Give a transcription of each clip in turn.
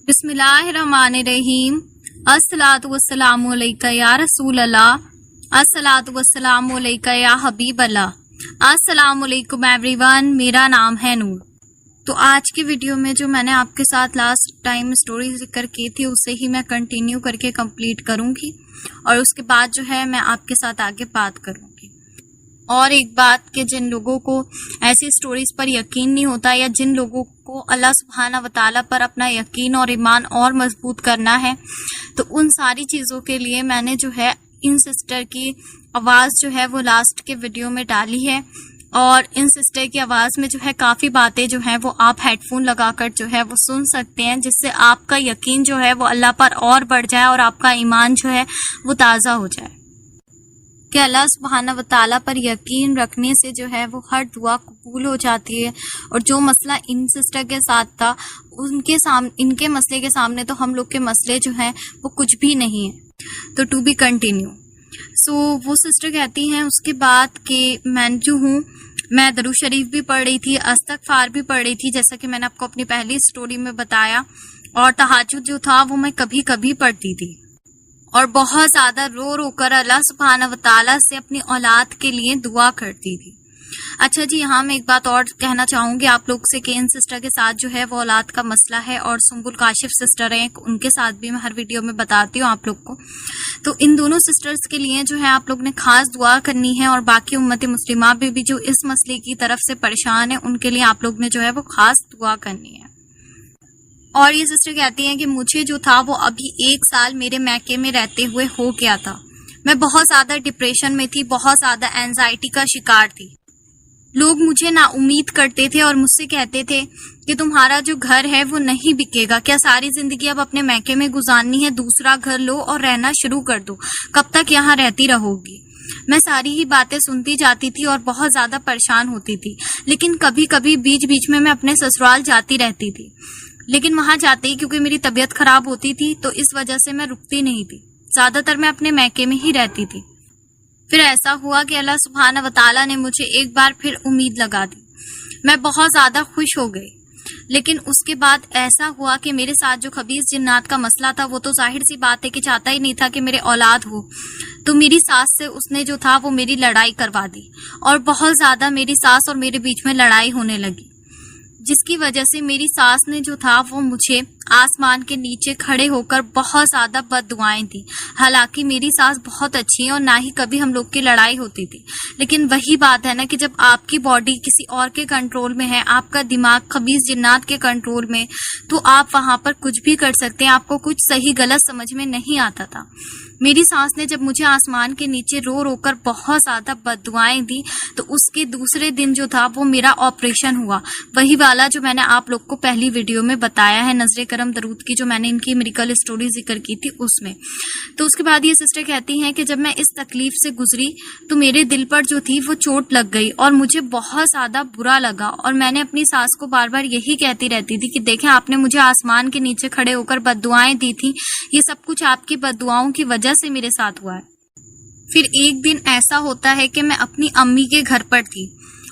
بسم اللہ الرحمن الرحیم۔ الصلاۃ والسلام علیکہ یا رسول اللہ، الصلاۃ والسلام علیکہ یا حبیب اللہ۔ السلام علیکم ایوری ون، میرا نام ہے نور۔ تو آج کی ویڈیو میں جو میں نے آپ کے ساتھ لاسٹ ٹائم سٹوری ذکر کی تھی اسے ہی میں کنٹینیو کر کے کمپلیٹ کروں گی، اور اس کے بعد جو ہے میں آپ کے ساتھ آگے بات کروں گی۔ اور ایک بات کہ جن لوگوں کو ایسی سٹوریز پر یقین نہیں ہوتا، یا جن لوگوں کو اللہ سبحانہ و تعالیٰ پر اپنا یقین اور ایمان اور مضبوط کرنا ہے، تو ان ساری چیزوں کے لیے میں نے جو ہے ان سسٹر کی آواز جو ہے وہ لاسٹ کے ویڈیو میں ڈالی ہے، اور ان سسٹر کی آواز میں جو ہے کافی باتیں جو ہیں وہ آپ ہیڈ فون لگا کر جو ہے وہ سن سکتے ہیں، جس سے آپ کا یقین جو ہے وہ اللہ پر اور بڑھ جائے اور آپ کا ایمان جو ہے وہ تازہ ہو جائے۔ کہ اللہ سبحانہ و تعالیٰ پر یقین رکھنے سے جو ہے وہ ہر دعا قبول ہو جاتی ہے، اور جو مسئلہ ان سسٹر کے ساتھ تھا ان کے مسئلے کے سامنے تو ہم لوگ کے مسئلے جو ہیں وہ کچھ بھی نہیں ہیں۔ تو ٹو بی کنٹینیو۔ سو وہ سسٹر کہتی ہیں اس کے بعد کہ میں جو ہوں میں درود شریف بھی پڑھ رہی تھی، استغفار بھی پڑھ رہی تھی، جیسا کہ میں نے آپ کو اپنی پہلی سٹوری میں بتایا، اور تہجد جو تھا وہ میں کبھی کبھی پڑھتی تھی، اور بہت زیادہ رو رو کر اللہ سبحانہ و تعالیٰ سے اپنی اولاد کے لیے دعا کرتی تھی۔ اچھا جی، یہاں میں ایک بات اور کہنا چاہوں گی آپ لوگ سے کہ ان سسٹر کے ساتھ جو ہے وہ اولاد کا مسئلہ ہے، اور سنبل کاشف سسٹر ہیں ان کے ساتھ بھی میں ہر ویڈیو میں بتاتی ہوں آپ لوگ کو۔ تو ان دونوں سسٹرز کے لیے جو ہے آپ لوگ نے خاص دعا کرنی ہے، اور باقی امت مسلمہ بھی جو اس مسئلے کی طرف سے پریشان ہے ان کے لیے آپ لوگ نے جو ہے وہ خاص دعا کرنی ہے۔ اور یہ سسٹر کہتی ہیں کہ مجھے جو تھا وہ ابھی 1 سال میرے میکے میں رہتے ہوئے ہو گیا تھا۔ میں بہت زیادہ ڈپریشن میں تھی، بہت زیادہ اینزائٹی کا شکار تھی۔ لوگ مجھے نا امید کرتے تھے اور مجھ سے کہتے تھے کہ تمہارا جو گھر ہے وہ نہیں بکے گا، کیا ساری زندگی اب اپنے میکے میں گزارنی ہے؟ دوسرا گھر لو اور رہنا شروع کر دو، کب تک یہاں رہتی رہو گی؟ میں ساری ہی باتیں سنتی جاتی تھی اور بہت زیادہ پریشان ہوتی تھی، لیکن کبھی کبھی بیچ میں اپنے سسرال جاتی رہتی تھی، لیکن وہاں جاتے ہی کیونکہ میری طبیعت خراب ہوتی تھی تو اس وجہ سے میں رکتی نہیں تھی، زیادہ تر میں اپنے میکے میں ہی رہتی تھی۔ پھر ایسا ہوا کہ اللہ سبحانہ و تعالیٰ نے مجھے ایک بار پھر امید لگا دی، میں بہت زیادہ خوش ہو گئی۔ لیکن اس کے بعد ایسا ہوا کہ میرے ساتھ جو خبیث جنات کا مسئلہ تھا وہ تو ظاہر سی بات ہے کہ چاہتا ہی نہیں تھا کہ میرے اولاد ہو، تو میری ساس سے اس نے جو تھا وہ میری لڑائی کروا دی، اور بہت زیادہ میری ساس اور میرے بیچ میں لڑائی ہونے لگی، جس کی وجہ سے میری ساس نے جو تھا وہ مجھے آسمان کے نیچے کھڑے ہو کر بہت زیادہ بد دعائیں دی۔ حالانکہ میری ساس بہت اچھی ہے اور نہ ہی کبھی ہم لوگ کی لڑائی ہوتی تھی، لیکن وہی بات ہے نا کہ جب آپ کی باڈی کسی اور کے کنٹرول میں ہے، آپ کا دماغ خبیث جنات کے کنٹرول میں، تو آپ وہاں پر کچھ بھی کر سکتے ہیں، آپ کو کچھ صحیح غلط سمجھ میں نہیں آتا تھا۔ میری ساس نے جب مجھے آسمان کے نیچے رو رو کر بہت زیادہ بد دعائیں دی، تو اس کے دوسرے دن جو تھا وہ میرا آپریشن ہوا، وہی والا جو میں نے آپ لوگ کو پہلی ویڈیو میں بتایا ہے، نظر کرم درود کی، جو میں نے ان کی میریکل اسٹوری ذکر کی تھی اس میں۔ تو اس کے بعد یہ سسٹر کہتی ہیں کہ جب میں اس تکلیف سے گزری تو میرے دل پر جو تھی وہ چوٹ لگ گئی، اور مجھے بہت زیادہ برا لگا، اور میں نے اپنی ساس کو بار بار یہی کہتی رہتی تھی کہ دیکھیں آپ نے مجھے آسمان کے نیچے کھڑے ہو کر بد دعائیں دی تھی، یہ سب کچھ آپ کی بد دعاؤں کی وجہ سے میرے ساتھ ہوا ہے۔ پھر ایک دن ایسا ہوتا ہے کہ میں اپنی امی کے گھر پر تھی،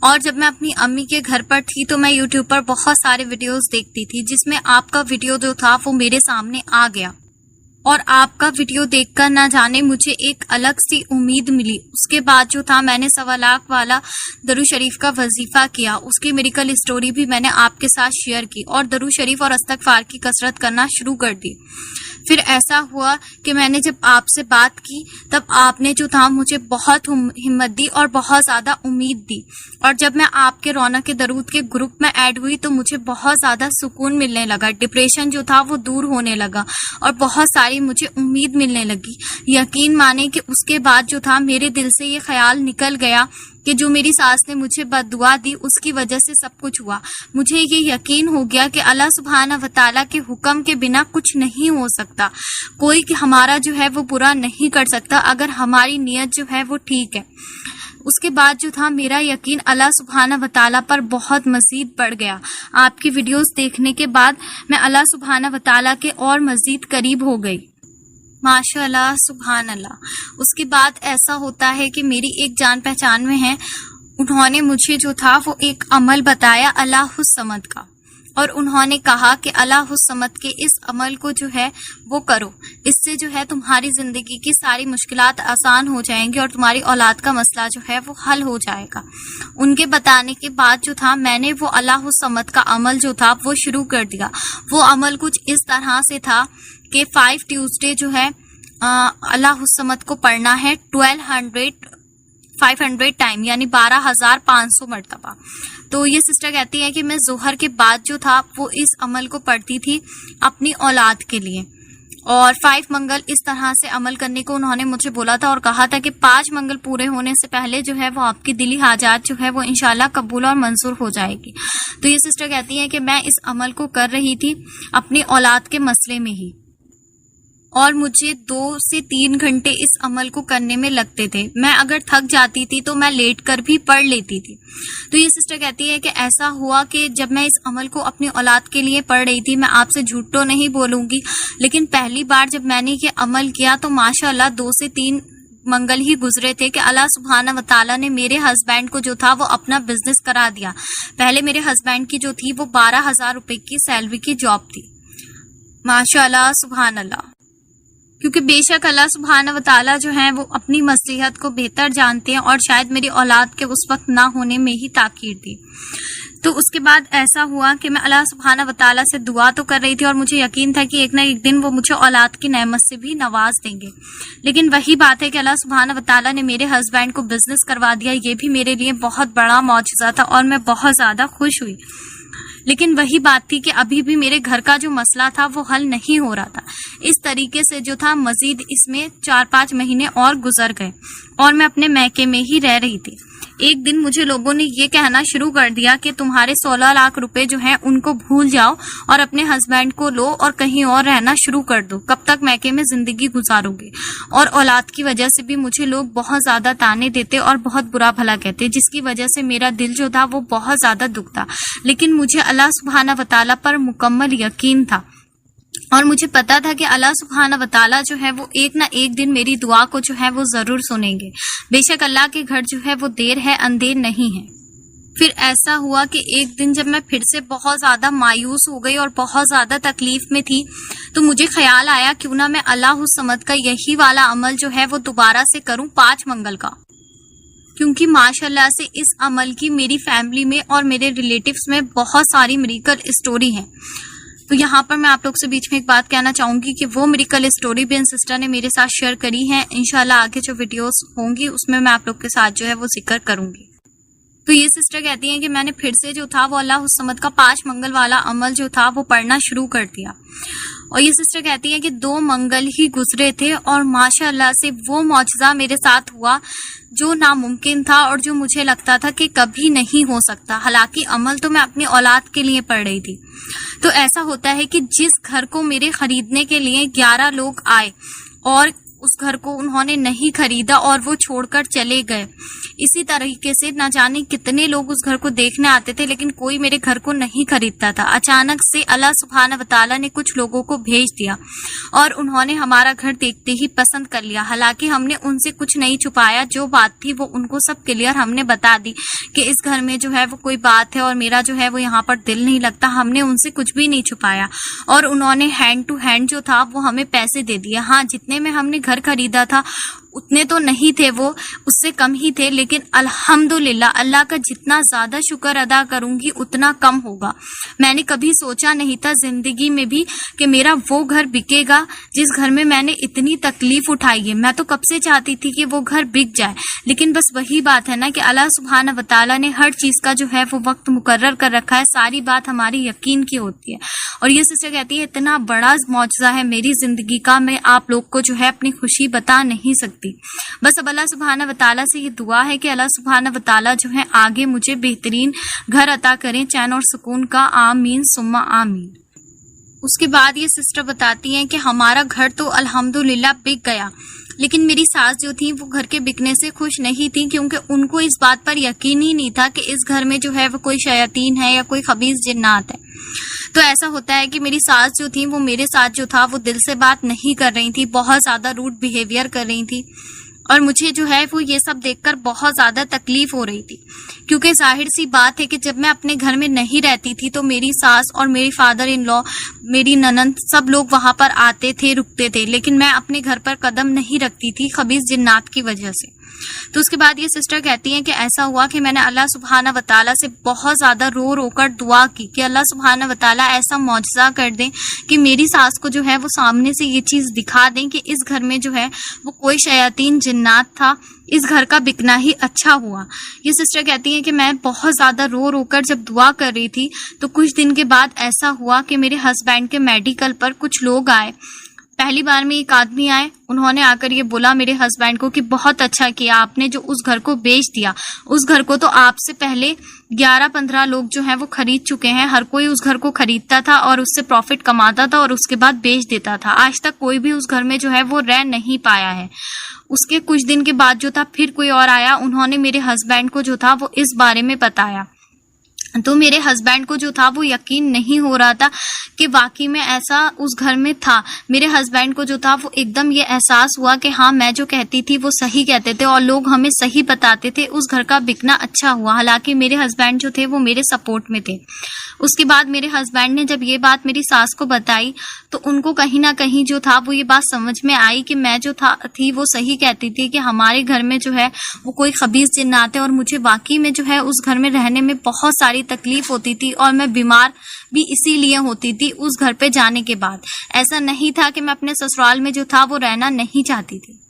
اور جب میں اپنی امی کے گھر پر تھی تو میں یوٹیوب پر بہت سارے ویڈیوز دیکھتی تھی، جس میں آپ کا ویڈیو جو تھا وہ میرے سامنے آ گیا، اور آپ کا ویڈیو دیکھ کر نہ جانے مجھے ایک الگ سی امید ملی۔ اس کے بعد جو تھا میں نے 1.25 لاکھ والا درود شریف کا وظیفہ کیا، اس کی میریکل اسٹوری بھی میں نے آپ کے ساتھ شیئر کی، اور درود شریف اور استغفار کی کثرت کرنا شروع کر دی۔ پھر ایسا ہوا کہ میں نے جب آپ سے بات کی تب آپ نے جو تھا مجھے بہت ہمت دی اور بہت زیادہ امید دی، اور جب میں آپ کے رونق درود کے گروپ میں ایڈ ہوئی تو مجھے بہت زیادہ سکون ملنے لگا، ڈپریشن جو تھا وہ دور ہونے لگا، اور بہت ساری مجھے امید ملنے لگی۔ یقین مانے کہ اس کے بعد جو تھا میرے دل سے یہ خیال نکل گیا کہ جو میری ساس نے مجھے بد دعا دی اس کی وجہ سے سب کچھ ہوا۔ مجھے یہ یقین ہو گیا کہ اللہ سبحانہ و تعالیٰ کے حکم کے بنا کچھ نہیں ہو سکتا، کوئی ہمارا جو ہے وہ برا نہیں کر سکتا اگر ہماری نیت جو ہے وہ ٹھیک ہے۔ اس کے بعد جو تھا میرا یقین اللہ سبحانہ و تعالیٰ پر بہت مزید بڑھ گیا۔ آپ کی ویڈیوز دیکھنے کے بعد میں اللہ سبحانہ و تعالیٰ کے اور مزید قریب ہو گئی، ماشاء اللہ سبحان اللہ۔ اس کے بعد ایسا ہوتا ہے کہ میری ایک جان پہچان میں ہے، انہوں نے مجھے جو تھا وہ ایک عمل بتایا اللہ الصمد کا، اور انہوں نے کہا کہ اللہ الصمد کے اس عمل کو جو ہے وہ کرو، اس سے جو ہے تمہاری زندگی کی ساری مشکلات آسان ہو جائیں گی اور تمہاری اولاد کا مسئلہ جو ہے وہ حل ہو جائے گا۔ ان کے بتانے کے بعد جو تھا میں نے وہ اللہ الصمد کا عمل جو تھا وہ شروع کر دیا۔ وہ عمل کچھ اس طرح سے تھا کہ 5 ٹیوزڈے جو ہے اللہ الصمد کو پڑھنا ہے 500 ٹائم، یعنی 12,500 مرتبہ۔ تو یہ سسٹر کہتی ہے کہ میں ظہر کے بعد جو تھا وہ اس عمل کو پڑھتی تھی اپنی اولاد کے لیے، اور 5 منگل اس طرح سے عمل کرنے کو انہوں نے مجھے بولا تھا اور کہا تھا کہ 5 منگل پورے ہونے سے پہلے جو ہے وہ آپ کی دلی حاجات جو ہے وہ انشاءاللہ قبول اور منظور ہو جائے گی۔ تو یہ سسٹر کہتی ہے کہ میں اس عمل کو کر رہی تھی اپنی اولاد کے مسئلے میں ہی، اور مجھے 2 سے 3 گھنٹے اس عمل کو کرنے میں لگتے تھے۔ میں اگر تھک جاتی تھی تو میں لیٹ کر بھی پڑھ لیتی تھی۔ تو یہ سسٹر کہتی ہے کہ ایسا ہوا کہ جب میں اس عمل کو اپنی اولاد کے لیے پڑھ رہی تھی، میں آپ سے جھوٹ تو نہیں بولوں گی، لیکن پہلی بار جب میں نے یہ عمل کیا تو ماشاءاللہ 2 سے 3 منگل ہی گزرے تھے کہ اللہ سبحانہ و تعالیٰ نے میرے ہسبینڈ کو جو تھا وہ اپنا بزنس کرا دیا۔ پہلے میرے ہسبینڈ کی جو تھی وہ 12,000 روپے کی سیلری کی جاب تھی۔ ماشاءاللہ سبحان اللہ، کیونکہ بے شک اللہ سبحانہ و تعالیٰ جو ہیں وہ اپنی مصلحت کو بہتر جانتے ہیں، اور شاید میری اولاد کے اس وقت نہ ہونے میں ہی تاخیر تھی۔ تو اس کے بعد ایسا ہوا کہ میں اللہ سبحانہ و تعالیٰ سے دعا تو کر رہی تھی، اور مجھے یقین تھا کہ ایک نہ ایک دن وہ مجھے اولاد کی نعمت سے بھی نواز دیں گے، لیکن وہی بات ہے کہ اللہ سبحانہ و تعالیٰ نے میرے ہسبینڈ کو بزنس کروا دیا۔ یہ بھی میرے لیے بہت بڑا معجزہ تھا اور میں بہت زیادہ خوش ہوئی، لیکن وہی بات تھی کہ ابھی بھی میرے گھر کا جو مسئلہ تھا وہ حل نہیں ہو رہا تھا۔ اس طریقے سے جو تھا مزید اس میں 4-5 مہینے اور گزر گئے اور میں اپنے میکے میں ہی رہ رہی تھی۔ ایک دن مجھے لوگوں نے یہ کہنا شروع کر دیا کہ تمہارے 16 لاکھ روپے جو ہیں ان کو بھول جاؤ اور اپنے ہسبینڈ کو لو اور کہیں اور رہنا شروع کر دو، کب تک میکے میں زندگی گزارو گے؟ اور اولاد کی وجہ سے بھی مجھے لوگ بہت زیادہ تانے دیتے اور بہت برا بھلا کہتے، جس کی وجہ سے میرا دل جو تھا وہ بہت زیادہ دکھتا، لیکن مجھے اللہ سبحانہ و تعالیٰ پر مکمل یقین تھا، اور مجھے پتا تھا کہ اللہ سبحانہ و تعالیٰ جو ہے وہ ایک نہ ایک دن میری دعا کو جو ہے وہ ضرور سنیں گے۔ بے شک اللہ کے گھر جو ہے وہ دیر ہے اندھیر نہیں ہے۔ پھر ایسا ہوا کہ ایک دن جب میں پھر سے بہت زیادہ مایوس ہو گئی اور بہت زیادہ تکلیف میں تھی، تو مجھے خیال آیا کیوں نہ میں اللہ الصمد کا یہی والا عمل جو ہے وہ دوبارہ سے کروں 5 منگل کا، کیونکہ ماشاءاللہ سے اس عمل کی میری فیملی میں اور میرے ریلیٹیوز میں بہت ساری میریکل اسٹوری ہیں۔ تو یہاں پر میں آپ لوگ سے بیچ میں ایک بات کہنا چاہوں گی کہ وہ میریکل اسٹوری بھی ان سسٹر نے میرے ساتھ شیئر کری ہے۔ انشاءاللہ آگے جو ویڈیوز ہوں گی اس میں آپ لوگ کے ساتھ جو ہے وہ ذکر کروں گی۔ تو یہ سسٹر کہتی ہیں کہ میں نے پھر سے جو تھا وہ اللہ الصمد کا 5 منگل والا عمل جو تھا وہ پڑھنا شروع کر دیا، اور یہ سسٹر کہتی ہیں کہ 2 منگل ہی گزرے تھے اور ماشاءاللہ سے وہ معجزہ میرے ساتھ ہوا جو ناممکن تھا اور جو مجھے لگتا تھا کہ کبھی نہیں ہو سکتا۔ حالانکہ عمل تو میں اپنی اولاد کے لیے پڑھ رہی تھی۔ تو ایسا ہوتا ہے کہ جس گھر کو میرے خریدنے کے لیے 11 لوگ آئے اور اس گھر کو انہوں نے نہیں خریدا اور وہ چھوڑ کر چلے گئے، اسی طریقے سے نہ جانے کتنے لوگ اس گھر کو دیکھنے آتے تھے لیکن کوئی میرے گھر کو نہیں خریدتا تھا۔ اچانک سے اللہ سبحانہ و تعالیٰ نے کچھ لوگوں کو بھیج دیا اور انہوں نے ہمارا گھر دیکھتے ہی پسند کر لیا۔ حالانکہ ہم نے ان سے کچھ نہیں چھپایا، جو بات تھی وہ ان کو سب کلیئر ہم نے بتا دی کہ اس گھر میں جو ہے وہ کوئی بات ہے اور میرا جو ہے وہ یہاں پر دل نہیں لگتا۔ ہم نے ان سے کچھ بھی نہیں چھپایا اور انہوں نے ہینڈ ٹو ہینڈ جو تھا وہ ہمیں پیسے دے دیے۔ ہاں، جتنے میں ہم نے گھر خریدا تھا اتنے تو نہیں تھے، وہ اس سے کم ہی تھے، لیکن الحمدللہ اللہ کا جتنا زیادہ شکر ادا کروں گی اتنا کم ہوگا۔ میں نے کبھی سوچا نہیں تھا زندگی میں بھی کہ میرا وہ گھر بکے گا جس گھر میں میں نے اتنی تکلیف اٹھائی ہے۔ میں تو کب سے چاہتی تھی کہ وہ گھر بک جائے، لیکن بس وہی بات ہے نا کہ اللہ سبحانہ و تعالیٰ نے ہر چیز کا جو ہے وہ وقت مقرر کر رکھا ہے، ساری بات ہماری یقین کی ہوتی ہے۔ اور یہ سسٹر کہتی ہے اتنا بڑا معجزہ ہے میری زندگی کا، میں آپ لوگ کو جو ہے اپنی خوشی بتا نہیں سکتی۔ بس اب اللہ سبحانہ و تعالیٰ سے یہ دعا ہے کہ اللہ سبحانہ و تعالیٰ جو ہے آگے مجھے بہترین گھر عطا کریں، چین اور سکون کا، آمین ثم آمین۔ اس کے بعد یہ سسٹر بتاتی ہیں کہ ہمارا گھر تو الحمدللہ بک گیا، لیکن میری ساس جو تھی وہ گھر کے بکنے سے خوش نہیں تھی، کیونکہ ان کو اس بات پر یقین ہی نہیں تھا کہ اس گھر میں جو ہے وہ کوئی شیاطین ہے یا کوئی خبیث جنات ہے۔ تو ایسا ہوتا ہے کہ میری ساس جو تھی وہ میرے ساتھ جو تھا وہ دل سے بات نہیں کر رہی تھی، بہت زیادہ روڈ بیہیویئر کر رہی تھی، اور مجھے جو ہے وہ یہ سب دیکھ کر بہت زیادہ تکلیف ہو رہی تھی، کیونکہ ظاہر سی بات ہے کہ جب میں اپنے گھر میں نہیں رہتی تھی تو میری ساس اور میری فادر ان لا، میری ننند، سب لوگ وہاں پر آتے تھے، رکتے تھے، لیکن میں اپنے گھر پر قدم نہیں رکھتی تھی خبیث جنات کی وجہ سے۔ تو اس کے بعد یہ سسٹر کہتی ہیں کہ ایسا ہوا کہ میں نے اللہ سبحانہ وتعالیٰ سے بہت زیادہ رو رو کر دعا کی کہ اللہ سبحانہ وتعالیٰ ایسا معجزہ کر دیں کہ میری ساس کو جو ہے وہ سامنے سے یہ چیز دکھا دیں کہ اس گھر میں جو ہے وہ کوئی شیاطین جنات تھا، اس گھر کا بکنا ہی اچھا ہوا۔ یہ سسٹر کہتی ہیں کہ میں بہت زیادہ رو رو کر جب دعا کر رہی تھی تو کچھ دن کے بعد ایسا ہوا کہ میرے ہسبینڈ کے میڈیکل پر کچھ لوگ آئے۔ پہلی بار میں ایک آدمی آئے، انہوں نے آ کر یہ بولا میرے ہسبینڈ کو کہ بہت اچھا کیا آپ نے جو اس گھر کو بیچ دیا، اس گھر کو تو آپ سے پہلے 11-15 لوگ جو ہیں وہ خرید چکے ہیں، ہر کوئی اس گھر کو خریدتا تھا اور اس سے پروفٹ کماتا تھا اور اس کے بعد بیچ دیتا تھا، آج تک کوئی بھی اس گھر میں جو ہے وہ رہ نہیں پایا ہے۔ اس کے کچھ دن کے بعد جو تھا پھر کوئی اور آیا، انہوں نے میرے ہسبینڈ کو جو تھا وہ اس بارے میں بتایا، تو میرے ہسبینڈ کو جو تھا وہ یقین نہیں ہو رہا تھا کہ واقعی میں ایسا اس گھر میں تھا۔ میرے ہسبینڈ کو جو تھا وہ ایک دم یہ احساس ہوا کہ ہاں میں جو کہتی تھی وہ صحیح کہتے تھے اور لوگ ہمیں صحیح بتاتے تھے، اس گھر کا بکنا اچھا ہوا، حالانکہ میرے ہسبینڈ جو تھے وہ میرے سپورٹ میں تھے۔ اس کے بعد میرے ہسبینڈ نے جب یہ بات میری ساس کو بتائی تو ان کو کہیں نہ کہیں جو تھا وہ یہ بات سمجھ میں آئی کہ میں جو تھی وہ صحیح کہتی تھی کہ ہمارے گھر میں جو ہے وہ کوئی خبیث جنات ہے، اور مجھے واقعی میں جو ہے اس گھر میں رہنے میں بہت ساری تکلیف ہوتی تھی اور میں بیمار بھی اسی لیے ہوتی تھی اس گھر پہ جانے کے بعد۔ ایسا نہیں تھا کہ میں اپنے سسرال میں جو تھا وہ رہنا نہیں چاہتی تھی۔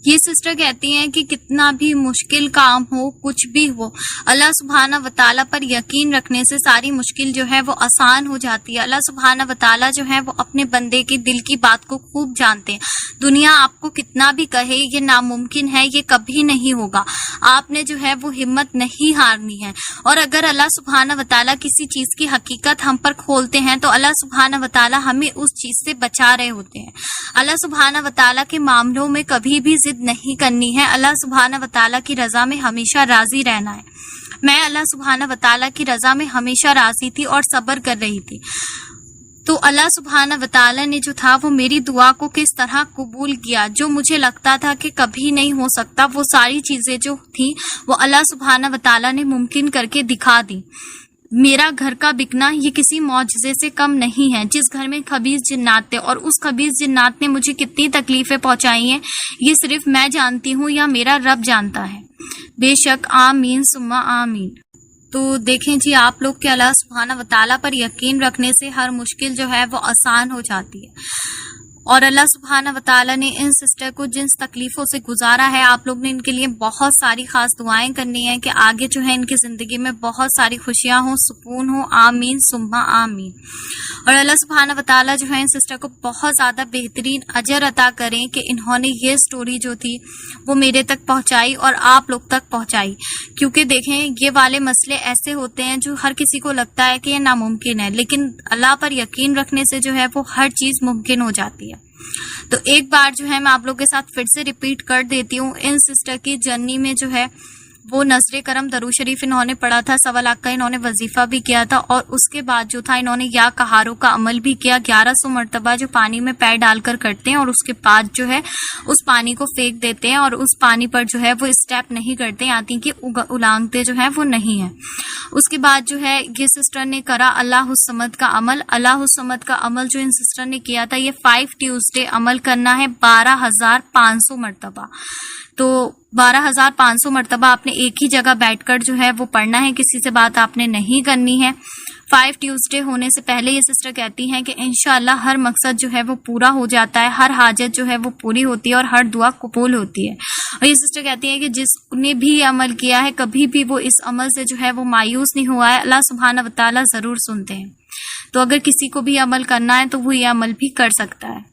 یہ سسٹر کہتی ہیں کہ کتنا بھی مشکل کام ہو، کچھ بھی ہو، اللہ سبحانہ وتعالیٰ پر یقین رکھنے سے ساری مشکل جو ہے وہ آسان ہو جاتی ہے۔ اللہ سبحانہ وتعالیٰ جو ہے وہ اپنے بندے کے دل کی بات کو خوب جانتے ہیں۔ دنیا آپ کو کتنا بھی کہے یہ ناممکن ہے، یہ کبھی نہیں ہوگا، آپ نے جو ہے وہ ہمت نہیں ہارنی ہے، اور اگر اللہ سبحانہ وتعالیٰ کسی چیز کی حقیقت ہم پر کھولتے ہیں تو اللہ سبحانہ وتعالیٰ ہمیں اس چیز سے بچا رہے ہوتے ہیں۔ اللہ سبحانہ وتعالیٰ کے معاملوں میں کبھی بھی ضد نہیں کرنی ہے، اللہ سبحانہ وتعالیٰ کی رضا میں ہمیشہ راضی رہنا ہے۔ میں اللہ سبحانہ وتعالیٰ کی رضا میں ہمیشہ راضی تھی اور صبر کر رہی تھی، تو اللہ سبحانہ وتعالیٰ نے جو تھا وہ میری دعا کو کس طرح قبول کیا۔ جو مجھے لگتا تھا کہ کبھی نہیں ہو سکتا، وہ ساری چیزیں جو تھیں وہ اللہ سبحانہ وتعالیٰ نے ممکن کر کے دکھا دی۔ میرا گھر کا بکنا یہ کسی معجزے سے کم نہیں ہے۔ جس گھر میں خبیث جنات تھے اور اس خبیث جنات نے مجھے کتنی تکلیفیں پہنچائی ہیں یہ صرف میں جانتی ہوں یا میرا رب جانتا ہے۔ بے شک، آمین ثم آمین۔ تو دیکھیں جی آپ لوگ کہ اللہ سبحانہ وتعالیٰ پر یقین رکھنے سے ہر مشکل جو ہے وہ آسان ہو جاتی ہے، اور اللہ سبحانہ وتعالیٰ نے ان سسٹر کو جن تکلیفوں سے گزارا ہے، آپ لوگ نے ان کے لیے بہت ساری خاص دعائیں کرنی ہیں کہ آگے جو ہے ان کی زندگی میں بہت ساری خوشیاں ہوں، سکون ہو، آمین ثم آمین۔ اور اللہ سبحانہ وتعالیٰ جو ہے ان سسٹر کو بہت زیادہ بہترین اجر عطا کریں کہ انہوں نے یہ سٹوری جو تھی وہ میرے تک پہنچائی اور آپ لوگ تک پہنچائی، کیونکہ دیکھیں یہ والے مسئلے ایسے ہوتے ہیں جو ہر کسی کو لگتا ہے کہ یہ ناممکن ہے، لیکن اللہ پر یقین رکھنے سے جو ہے وہ ہر چیز ممکن ہو جاتی ہے۔ تو ایک بار جو ہے میں آپ لوگ کے ساتھ پھر سے ریپیٹ کر دیتی ہوں، ان سسٹر کی جرنی میں جو ہے وہ نظر کرم درود شریف انہوں نے پڑھا تھا، 1.25 لاکھ کا انہوں نے وظیفہ بھی کیا تھا، اور اس کے بعد جو تھا انہوں نے یا کہاروں کا عمل بھی کیا 1100 مرتبہ جو پانی میں پیر ڈال کر کرتے ہیں، اور اس کے بعد جو ہے اس پانی کو پھینک دیتے ہیں اور اس پانی پر جو ہے وہ اسٹیپ نہیں کرتے، یہاں تک کہ اولانگتے جو ہے وہ نہیں ہیں۔ اس کے بعد جو ہے یہ سسٹر نے کرا اللہ الصمد کا عمل۔ اللہ الصمد کا عمل جو ان سسٹر نے کیا تھا یہ 5 ٹیوزڈے عمل کرنا ہے 12,500 مرتبہ۔ تو 12,500 مرتبہ آپ نے ایک ہی جگہ بیٹھ کر جو ہے وہ پڑھنا ہے، کسی سے بات آپ نے نہیں کرنی ہے۔ 5 ٹیوزڈے ہونے سے پہلے یہ سسٹر کہتی ہیں کہ انشاءاللہ ہر مقصد جو ہے وہ پورا ہو جاتا ہے، ہر حاجت جو ہے وہ پوری ہوتی ہے اور ہر دعا قبول ہوتی ہے۔ اور یہ سسٹر کہتی ہیں کہ جس نے بھی یہ عمل کیا ہے کبھی بھی وہ اس عمل سے جو ہے وہ مایوس نہیں ہوا ہے، اللہ سبحانہ وتعالیٰ ضرور سنتے ہیں۔ تو اگر کسی کو بھی عمل کرنا ہے تو وہ یہ عمل بھی کر سکتا ہے۔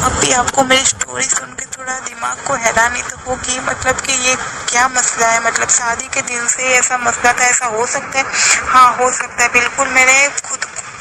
اب بھی آپ کو میری سٹوری سن کے تھوڑا دماغ کو حیرانی تو ہوگی، مطلب کہ یہ کیا مسئلہ ہے، مطلب شادی کے دن سے ایسا مسئلہ تھا، ایسا ہو سکتا ہے؟ ہاں ہو سکتا ہے، بالکل میں نے